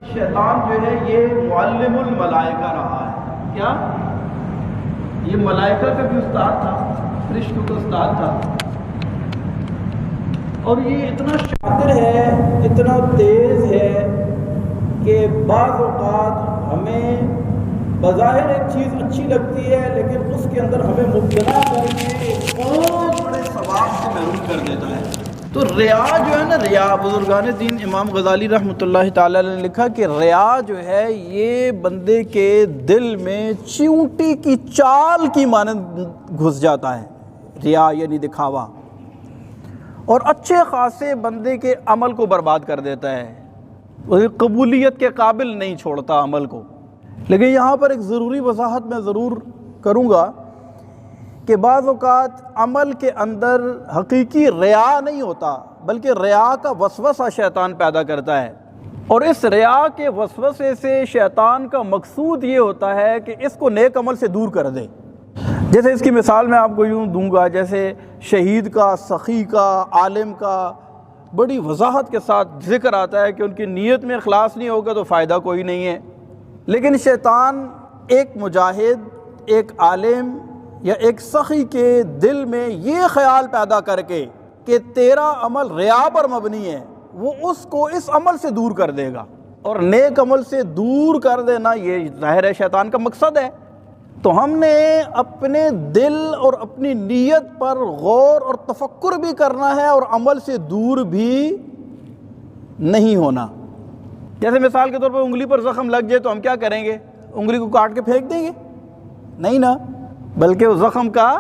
شیطان جو ہے یہ معلم الملائکہ رہا ہے. کیا یہ ملائکہ کا بھی استاد تھا، فرشتوں کا استاد تھا، اور یہ اتنا شاطر ہے، اتنا تیز ہے کہ بعض اوقات ہمیں بظاہر ایک چیز اچھی لگتی ہے لیکن اس کے اندر ہمیں مبتلا کر کے ایک بہت بڑے ثواب سے محروم کر دیتا ہے. تو ریا جو ہے نا، ریا، بزرگان دین امام غزالی رحمۃ اللہ تعالی نے لکھا کہ ریا جو ہے یہ بندے کے دل میں چیونٹی کی چال کی مانند گھس جاتا ہے. ریا یعنی دکھاوا، اور اچھے خاصے بندے کے عمل کو برباد کر دیتا ہے، وہ قبولیت کے قابل نہیں چھوڑتا عمل کو. لیکن یہاں پر ایک ضروری وضاحت میں ضرور کروں گا کہ بعض اوقات عمل کے اندر حقیقی ریا نہیں ہوتا، بلکہ ریا کا وسوسہ شیطان پیدا کرتا ہے، اور اس ریا کے وسوسے سے شیطان کا مقصود یہ ہوتا ہے کہ اس کو نیک عمل سے دور کر دے. جیسے اس کی مثال میں آپ کو یوں دوں گا، جیسے شہید کا، سخی کا، عالم کا بڑی وضاحت کے ساتھ ذکر آتا ہے کہ ان کی نیت میں اخلاص نہیں ہوگا تو فائدہ کوئی نہیں ہے. لیکن شیطان ایک مجاہد، ایک عالم یا ایک سخی کے دل میں یہ خیال پیدا کر کے کہ تیرا عمل ریا پر مبنی ہے، وہ اس کو اس عمل سے دور کر دے گا. اور نیک عمل سے دور کر دینا یہ ظاہر ہے شیطان کا مقصد ہے. تو ہم نے اپنے دل اور اپنی نیت پر غور اور تفکر بھی کرنا ہے اور عمل سے دور بھی نہیں ہونا. جیسے مثال کے طور پر انگلی پر زخم لگ جائے تو ہم کیا کریں گے؟ انگلی کو کاٹ کے پھینک دیں گے؟ نہیں نا، بلکہ اس زخم کا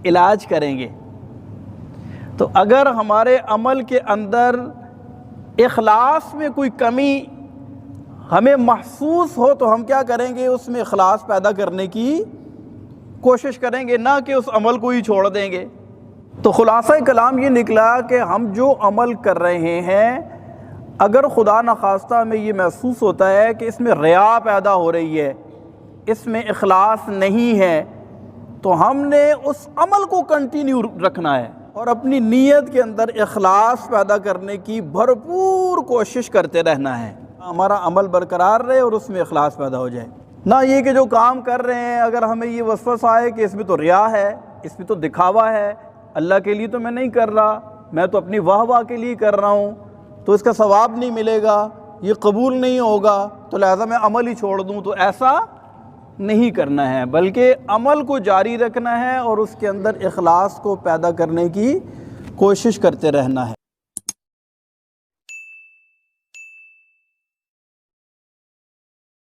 علاج کریں گے. تو اگر ہمارے عمل کے اندر اخلاص میں کوئی کمی ہمیں محسوس ہو تو ہم کیا کریں گے؟ اس میں اخلاص پیدا کرنے کی کوشش کریں گے، نہ کہ اس عمل کو ہی چھوڑ دیں گے. تو خلاصہ کلام یہ نکلا کہ ہم جو عمل کر رہے ہیں، اگر خدا نخواستہ ہمیں یہ محسوس ہوتا ہے کہ اس میں ریا پیدا ہو رہی ہے، اس میں اخلاص نہیں ہے، تو ہم نے اس عمل کو کنٹینیو رکھنا ہے اور اپنی نیت کے اندر اخلاص پیدا کرنے کی بھرپور کوشش کرتے رہنا ہے. ہمارا عمل برقرار رہے اور اس میں اخلاص پیدا ہو جائے. نہ یہ کہ جو کام کر رہے ہیں اگر ہمیں یہ وسوسہ آئے کہ اس میں تو ریا ہے، اس میں تو دکھاوا ہے، اللہ کے لیے تو میں نہیں کر رہا، میں تو اپنی واہ واہ کے لیے کر رہا ہوں، تو اس کا ثواب نہیں ملے گا، یہ قبول نہیں ہوگا، تو لہذا میں عمل ہی چھوڑ دوں. تو ایسا نہیں کرنا ہے، بلکہ عمل کو جاری رکھنا ہے اور اس کے اندر اخلاص کو پیدا کرنے کی کوشش کرتے رہنا ہے.